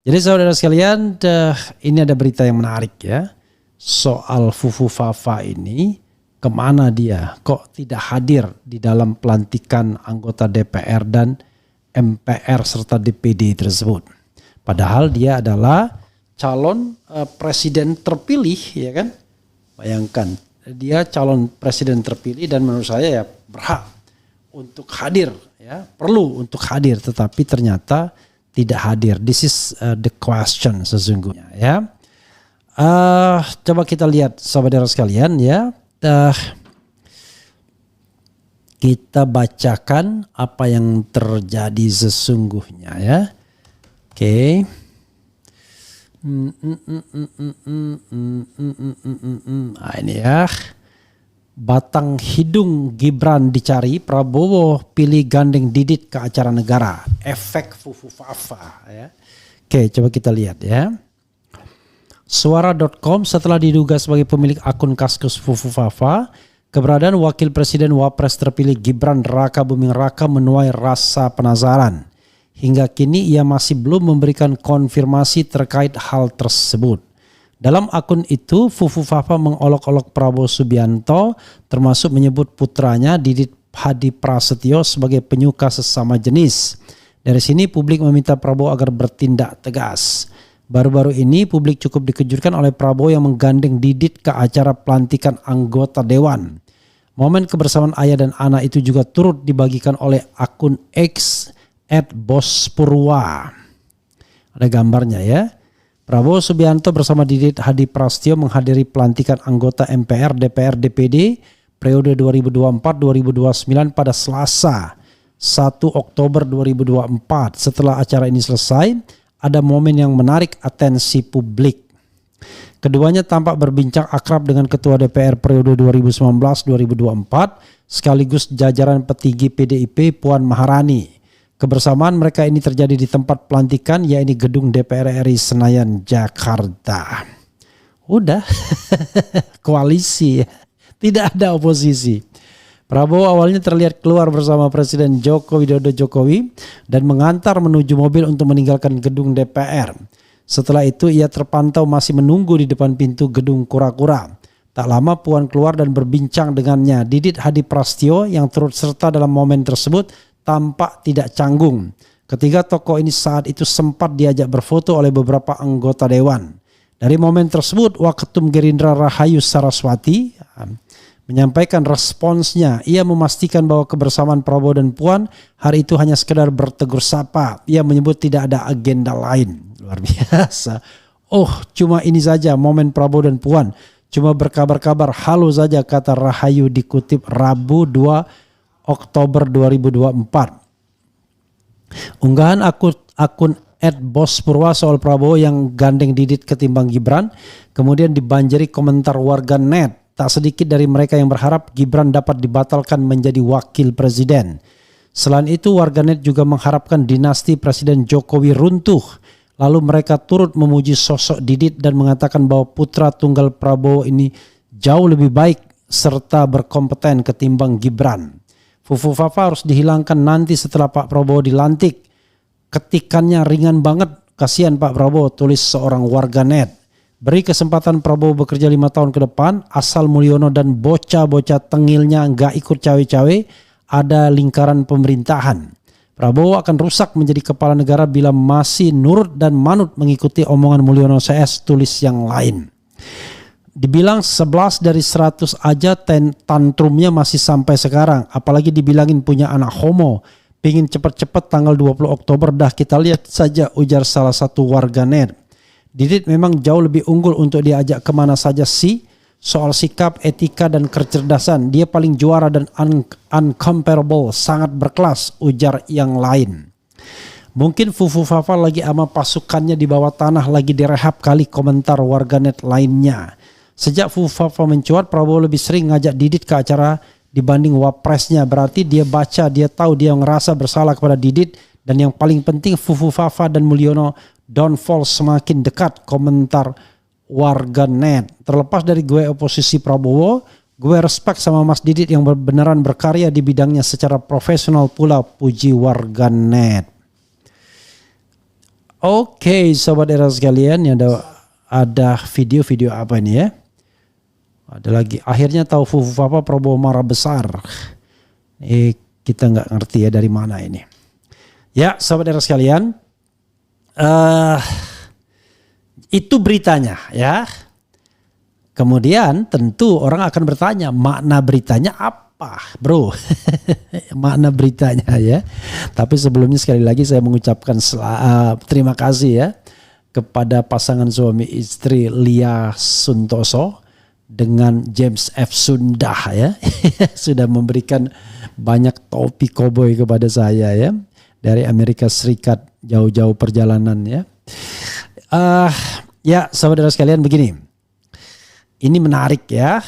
Jadi saudara sekalian, ini ada berita yang menarik ya. Soal Fufu Fafa ini, kemana dia? Kok tidak hadir di dalam pelantikan anggota DPR dan MPR serta DPD tersebut? Padahal dia adalah calon presiden terpilih, ya kan? Bayangkan, dia calon presiden terpilih dan menurut saya ya berhak untuk hadir, ya perlu untuk hadir, tetapi ternyata tidak hadir. This is the question sesungguhnya ya. Coba kita lihat saudara sekalian ya. Kita bacakan apa yang terjadi sesungguhnya ya. Oke. Nah ini ya. Batang hidung Gibran dicari, Prabowo pilih gandeng Didit ke acara negara. Efek Fufu Fafa ya. Oke, coba kita lihat ya. Suara.com setelah diduga sebagai pemilik akun Kaskus Fufu Fafa, keberadaan Wakil Presiden Wapres terpilih Gibran Raka Buming Raka menuai rasa penasaran. Hingga kini ia masih belum memberikan konfirmasi terkait hal tersebut. Dalam akun itu, Fufu Fafa mengolok-olok Prabowo Subianto, termasuk menyebut putranya Didit Hadi Prasetyo sebagai penyuka sesama jenis. Dari sini publik meminta Prabowo agar bertindak tegas. Baru-baru ini publik cukup dikejutkan oleh Prabowo yang menggandeng Didit ke acara pelantikan anggota Dewan. Momen kebersamaan ayah dan anak itu juga turut dibagikan oleh akun X @bospurwa. Ada gambarnya ya. Prabowo Subianto bersama Didit Hadi Prasetyo menghadiri pelantikan anggota MPR, DPR, DPD periode 2024-2029 pada Selasa 1 Oktober 2024. Setelah acara ini selesai, ada momen yang menarik atensi publik. Keduanya tampak berbincang akrab dengan Ketua DPR periode 2019-2024 sekaligus jajaran petinggi PDIP Puan Maharani. Kebersamaan mereka ini terjadi di tempat pelantikan, yaitu Gedung DPR RI Senayan, Jakarta. Udah, koalisi, tidak ada oposisi. Prabowo awalnya terlihat keluar bersama Presiden Joko Widodo dan mengantar menuju mobil untuk meninggalkan gedung DPR. Setelah itu ia terpantau masih menunggu di depan pintu gedung kura-kura. Tak lama Puan keluar dan berbincang dengannya. Didit Hadi Prasetyo yang turut serta dalam momen tersebut tampak tidak canggung. Ketiga tokoh ini saat itu sempat diajak berfoto oleh beberapa anggota dewan. Dari momen tersebut, Waketum Gerindra Rahayu Saraswati menyampaikan responsnya. Ia memastikan bahwa kebersamaan Prabowo dan Puan hari itu hanya sekedar bertegur sapa. Ia menyebut tidak ada agenda lain. Luar biasa. Oh, cuma ini saja momen Prabowo dan Puan. Cuma berkabar-kabar, halo saja, kata Rahayu dikutip Rabu 2 Oktober 2024. Unggahan akun @bospurwa soal Prabowo yang gandeng Didit ketimbang Gibran kemudian dibanjiri komentar warga net. Tak sedikit dari mereka yang berharap Gibran dapat dibatalkan menjadi wakil presiden. Selain itu, warganet juga mengharapkan dinasti Presiden Jokowi runtuh. Lalu mereka turut memuji sosok Didit dan mengatakan bahwa putra tunggal Prabowo ini jauh lebih baik serta berkompeten ketimbang Gibran. Fufu Fafa harus dihilangkan nanti setelah Pak Prabowo dilantik. Ketikannya ringan banget, kasihan Pak Prabowo, tulis seorang warganet. Beri kesempatan Prabowo bekerja 5 tahun ke depan, asal Mulyono dan bocah-bocah tengilnya nggak ikut cawe-cawe, ada lingkaran pemerintahan. Prabowo akan rusak menjadi kepala negara bila masih nurut dan manut mengikuti omongan Mulyono CS, tulis yang lain. Dibilang 11 dari 100 aja tantrumnya masih sampai sekarang. Apalagi dibilangin punya anak homo. Pingin cepet-cepet tanggal 20 Oktober dah, kita lihat saja, ujar salah satu warganet. Didit memang jauh lebih unggul untuk diajak kemana saja sih. Soal sikap, etika, dan kecerdasan, dia paling juara dan uncomparable, sangat berkelas, ujar yang lain. Mungkin Fufu Fafa lagi sama pasukannya di bawah tanah lagi direhab kali, komentar warganet lainnya. Sejak Fufu Fafa mencuat, Prabowo lebih sering ngajak Didit ke acara dibanding wapresnya. Berarti dia baca, dia tahu, dia ngerasa bersalah kepada Didit. Dan yang paling penting, Fufu Fafa dan Mulyono downfall semakin dekat, komentar warganet. Terlepas dari gue oposisi Prabowo, gue respect sama Mas Didit yang beneran berkarya di bidangnya secara profesional pula, puji warganet. Oke, sobat era sekalian, yang ada video-video apa ini ya? Ada lagi. Akhirnya tahu Fufu Fafa Prabowo marah besar. Kita nggak ngerti ya dari mana ini. Ya, sobat era sekalian, itu beritanya ya. Kemudian tentu orang akan bertanya, makna beritanya apa, bro? Makna beritanya ya. Tapi sebelumnya sekali lagi saya mengucapkan terima kasih ya kepada pasangan suami istri Lia Suntoso dengan James F. Sundah ya. Sudah memberikan banyak topi koboi kepada saya ya. Dari Amerika Serikat, jauh-jauh perjalanan ya. Ya saudara sekalian, begini. Ini menarik ya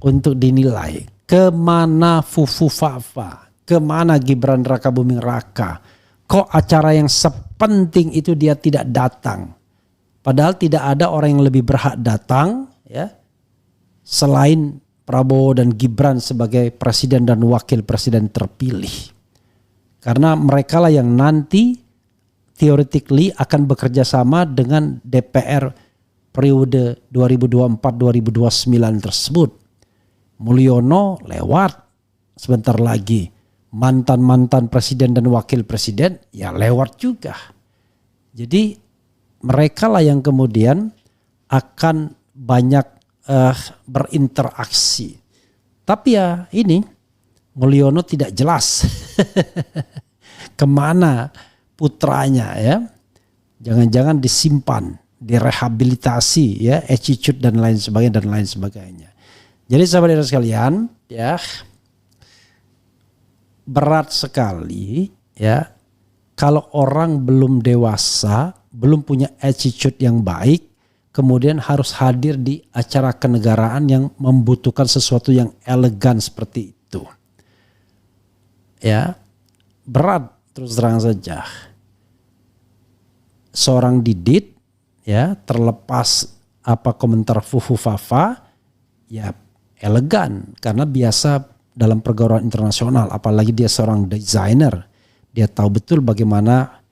untuk dinilai kemana Fufu Fafa, kemana Gibran Rakabuming Raka. Kok acara yang sepenting itu dia tidak datang? Padahal tidak ada orang yang lebih berhak datang ya selain Prabowo dan Gibran sebagai presiden dan wakil presiden terpilih. Karena mereka lah yang nanti theoretically akan bekerja sama dengan DPR periode 2024-2029 tersebut. Mulyono lewat sebentar lagi. Mantan-mantan presiden dan wakil presiden ya lewat juga. Jadi mereka lah yang kemudian akan banyak berinteraksi. Tapi ya ini Mulyono tidak jelas kemana putranya ya. Jangan-jangan disimpan, direhabilitasi ya, attitude dan lain sebagainya. Jadi sahabat sekalian ya, berat sekali ya kalau orang belum dewasa, belum punya attitude yang baik, kemudian harus hadir di acara kenegaraan yang membutuhkan sesuatu yang elegan seperti itu. Ya, berat terus terang saja. Seorang Didit ya, terlepas apa komentar Fufu Fafa ya elegan karena biasa dalam pergaulan internasional, apalagi dia seorang desainer, dia tahu betul bagaimana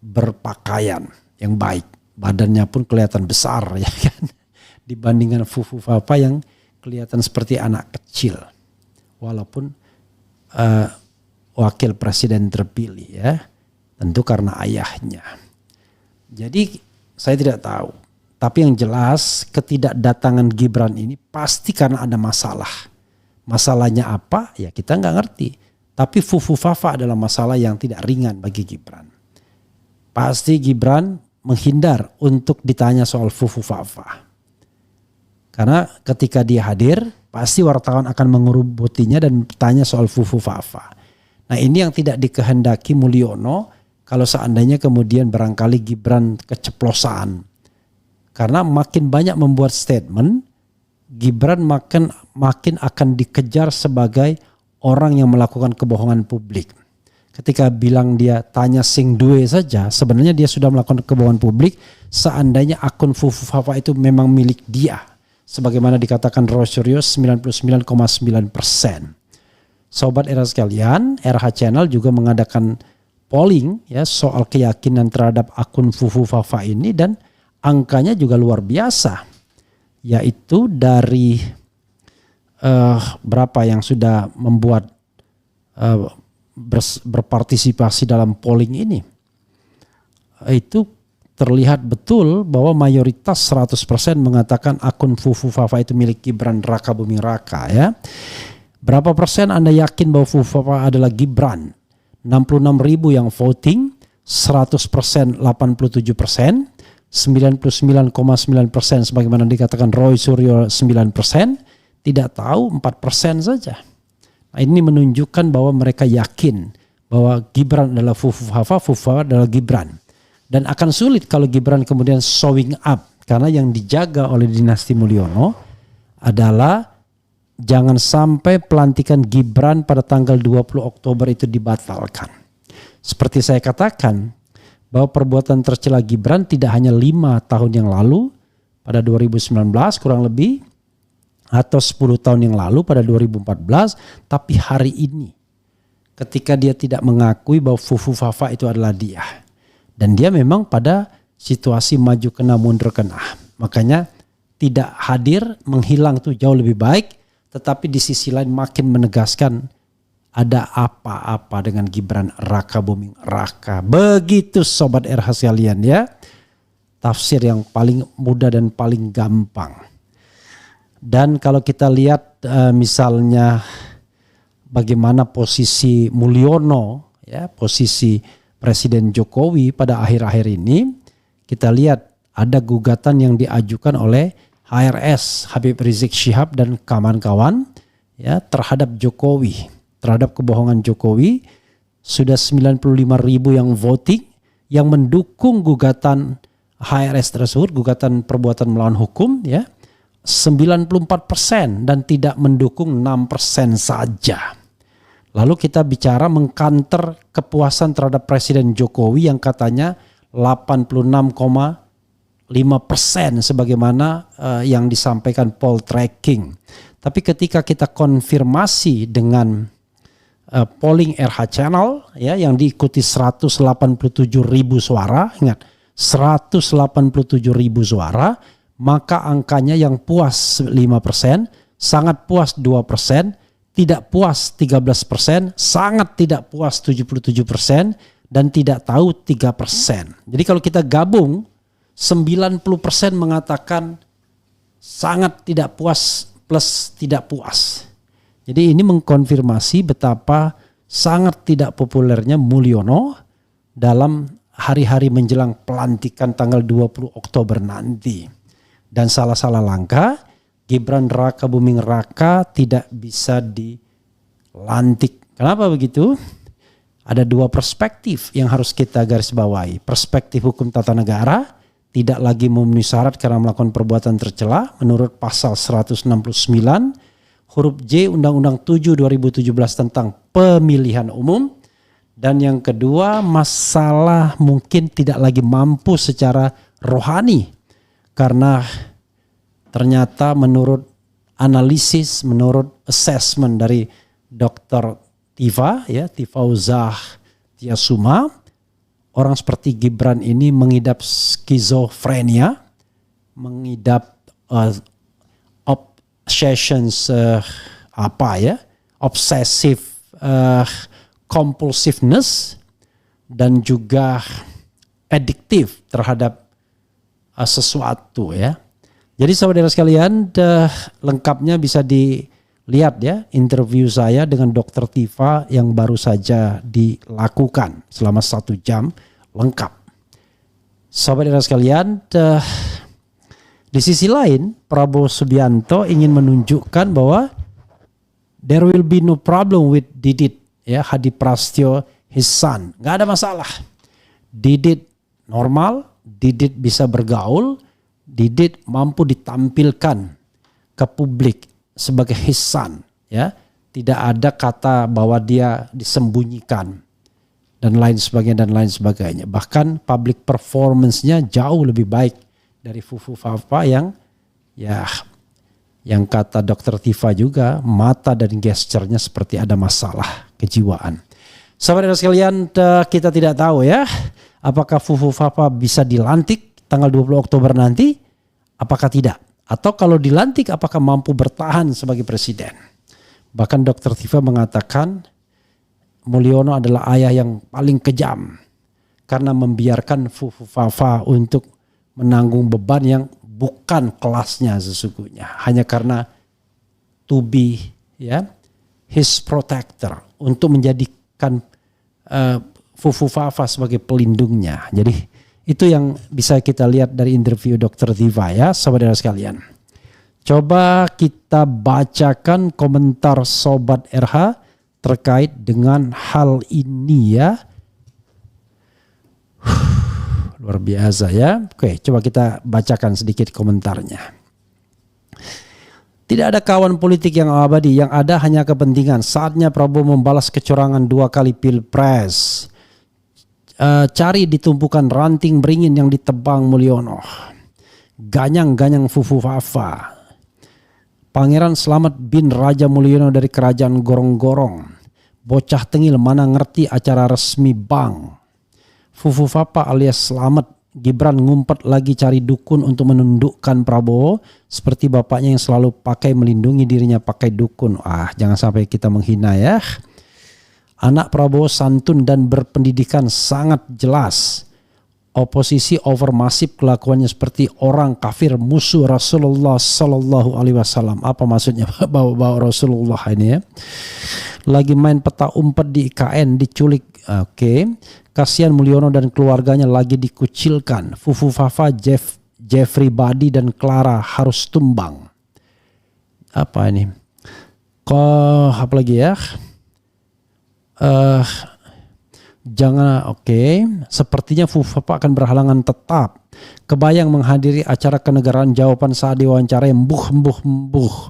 berpakaian yang baik, badannya pun kelihatan besar ya kan dibandingkan Fufu Fafa yang kelihatan seperti anak kecil walaupun wakil presiden terpilih ya, tentu karena ayahnya. Jadi saya tidak tahu. Tapi yang jelas ketidakdatangan Gibran ini pasti karena ada masalah. Masalahnya apa? Ya kita nggak ngerti. Tapi Fufu Fafa adalah masalah yang tidak ringan bagi Gibran. Pasti Gibran menghindar untuk ditanya soal Fufu Fafa. Karena ketika dia hadir, pasti wartawan akan mengerubutinya dan bertanya soal Fufu Fafa. Nah ini yang tidak dikehendaki Mulyono kalau seandainya kemudian barangkali Gibran keceplosan. Karena makin banyak membuat statement, Gibran makin akan dikejar sebagai orang yang melakukan kebohongan publik. Ketika bilang dia tanya sing duwe saja, sebenarnya dia sudah melakukan kebohongan publik seandainya akun Fufu Fafa itu memang milik dia. Sebagaimana dikatakan Roy Suryo 99,9%. Sobat era sekalian, RH Channel juga mengadakan polling ya soal keyakinan terhadap akun Fufu Fafa ini dan angkanya juga luar biasa. Yaitu dari berapa yang sudah membuat berpartisipasi dalam polling ini. Itu terlihat betul bahwa mayoritas 100% mengatakan akun Fufu Fafa itu milik Gibran Rakabuming Raka ya. Berapa persen Anda yakin bahwa Fufu Fafa adalah Gibran? 66.000 yang voting, 100% 87%, 99,9% sebagaimana dikatakan Roy Suryo 9%, tidak tahu 4% saja. Nah, ini menunjukkan bahwa mereka yakin bahwa Gibran adalah Fufu Fafa, Fufu Fafa adalah Gibran. Dan akan sulit kalau Gibran kemudian showing up karena yang dijaga oleh dinasti Mulyono adalah jangan sampai pelantikan Gibran pada tanggal 20 Oktober itu dibatalkan. Seperti saya katakan, bahwa perbuatan tercela Gibran tidak hanya 5 tahun yang lalu pada 2019 kurang lebih, atau 10 tahun yang lalu pada 2014, tapi hari ini ketika dia tidak mengakui bahwa Fufu Fafa itu adalah dia. Dan dia memang pada situasi maju kena mundur kena. Makanya tidak hadir, menghilang itu jauh lebih baik. Tetapi di sisi lain makin menegaskan ada apa-apa dengan Gibran Raka Buming Raka. Begitu Sobat RH sekalian ya. Tafsir yang paling mudah dan paling gampang. Dan kalau kita lihat misalnya bagaimana posisi Mulyono, ya, posisi Presiden Jokowi pada akhir-akhir ini, kita lihat ada gugatan yang diajukan oleh HRS Habib Rizik Syihab dan kawan-kawan ya terhadap Jokowi, terhadap kebohongan Jokowi. Sudah 95.000 yang voting, yang mendukung gugatan HRS tersebut, gugatan perbuatan melawan hukum ya, 94% dan tidak mendukung 6% saja. Lalu kita bicara mengkanter kepuasan terhadap Presiden Jokowi yang katanya 86,5% sebagaimana yang disampaikan poll tracking. Tapi ketika kita konfirmasi dengan polling RH Channel ya yang diikuti 187.000 suara, ingat 187.000 suara, maka angkanya yang puas 5%, sangat puas 2%, tidak puas 13%, sangat tidak puas 77%, dan tidak tahu 3%. Jadi kalau kita gabung, 90% mengatakan sangat tidak puas plus tidak puas. Jadi ini mengkonfirmasi betapa sangat tidak populernya Mulyono dalam hari-hari menjelang pelantikan tanggal 20 Oktober nanti. Dan salah-salah langkah, Gibran Raka Buming Raka tidak bisa dilantik. Kenapa begitu? Ada dua perspektif yang harus kita garis bawahi. Perspektif hukum tata negara, tidak lagi memenuhi syarat karena melakukan perbuatan tercela menurut pasal 169 huruf J Undang-Undang 7 2017 tentang pemilihan umum. Dan yang kedua, masalah mungkin tidak lagi mampu secara rohani karena ternyata menurut analisis, menurut assessment dari Dr. Tifa, ya, Tifauzah Tiasuma, orang seperti Gibran ini mengidap skizofrenia, mengidap obsessions, obsessive compulsiveness, dan juga addiktif terhadap sesuatu ya. Jadi saudara sekalian, lengkapnya bisa dilihat ya interview saya dengan Dr. Tifa yang baru saja dilakukan selama 1 jam lengkap. Saudara sekalian, di sisi lain Prabowo Subianto ingin menunjukkan bahwa there will be no problem with Didit ya, Hadi Prastyo his son. Gak ada masalah. Didit normal, Didit bisa bergaul, Didit mampu ditampilkan ke publik sebagai his son, ya. Tidak ada kata bahwa dia disembunyikan dan lain sebagainya. Bahkan public performance-nya jauh lebih baik dari Fufu Fafa yang kata Dr. Tifa juga mata dan gesturnya seperti ada masalah kejiwaan. Saudara sekalian, kita tidak tahu ya apakah Fufu Fafa bisa dilantik tanggal 20 Oktober nanti, apakah tidak? Atau kalau dilantik apakah mampu bertahan sebagai presiden? Bahkan Dr. Tifa mengatakan Mulyono adalah ayah yang paling kejam karena membiarkan Fufu Fafa untuk menanggung beban yang bukan kelasnya sesungguhnya. Hanya karena to be his protector, untuk menjadikan Fufu Fafa sebagai pelindungnya. Jadi itu yang bisa kita lihat dari interview Dr. Tifa ya, saudara sekalian. Coba kita bacakan komentar Sobat RH terkait dengan hal ini ya. Luar biasa ya. Oke, coba kita bacakan sedikit komentarnya. Tidak ada kawan politik yang abadi, yang ada hanya kepentingan. Saatnya Prabowo membalas kecurangan 2 kali pilpres. Cari ditumpukan ranting beringin yang ditebang Mulyono. Ganyang-ganyang Fufu Fafa. Pangeran Slamet bin Raja Mulyono dari kerajaan gorong-gorong. Bocah tengil mana ngerti acara resmi bank. Fufu Fapa alias Slamet. Gibran ngumpet lagi cari dukun untuk menundukkan Prabowo seperti bapaknya yang selalu pakai melindungi dirinya pakai dukun. Jangan sampai kita menghina ya. Anak Prabowo santun dan berpendidikan sangat jelas. Oposisi overmasif kelakuannya seperti orang kafir musuh Rasulullah Sallallahu Alaihi Wasallam. Apa maksudnya bawa Rasulullah ini ya? Lagi main peta umpet di IKN diculik. Oke. Kasihan Mulyono dan keluarganya lagi dikucilkan. Fufu Fafa, Jeffrey Badi dan Clara harus tumbang. Apa ini? Apa lagi ya? Sepertinya Fufu Fafa akan berhalangan tetap. Kebayang menghadiri acara kenegaraan jawaban saat diwawancara embuh.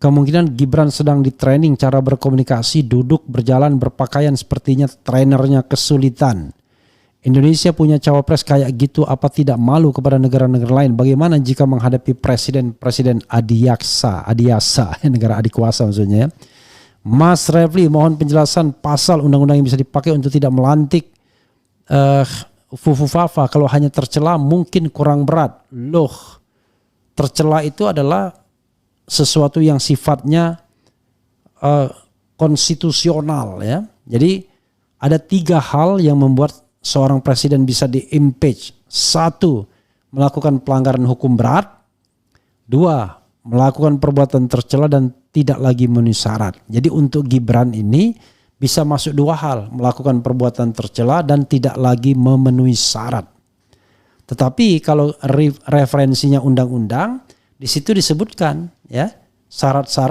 Kemungkinan Gibran sedang di training cara berkomunikasi, duduk, berjalan, berpakaian sepertinya trainernya kesulitan. Indonesia punya cawapres kayak gitu, apa tidak malu kepada negara-negara lain? Bagaimana jika menghadapi presiden adiasa, negara adikuasa maksudnya ya. Mas Refli mohon penjelasan pasal undang-undang yang bisa dipakai untuk tidak melantik Fufu Fafa. Kalau hanya tercela mungkin kurang berat. Loh, tercela itu adalah sesuatu yang sifatnya konstitusional ya. Jadi ada 3 hal yang membuat seorang presiden bisa di-impeach. 1, melakukan pelanggaran hukum berat. 2, melakukan perbuatan tercela dan tidak lagi memenuhi syarat. Jadi untuk Gibran ini bisa masuk 2 hal, melakukan perbuatan tercela dan tidak lagi memenuhi syarat. Tetapi kalau referensinya undang-undang, di situ disebutkan ya syarat-syarat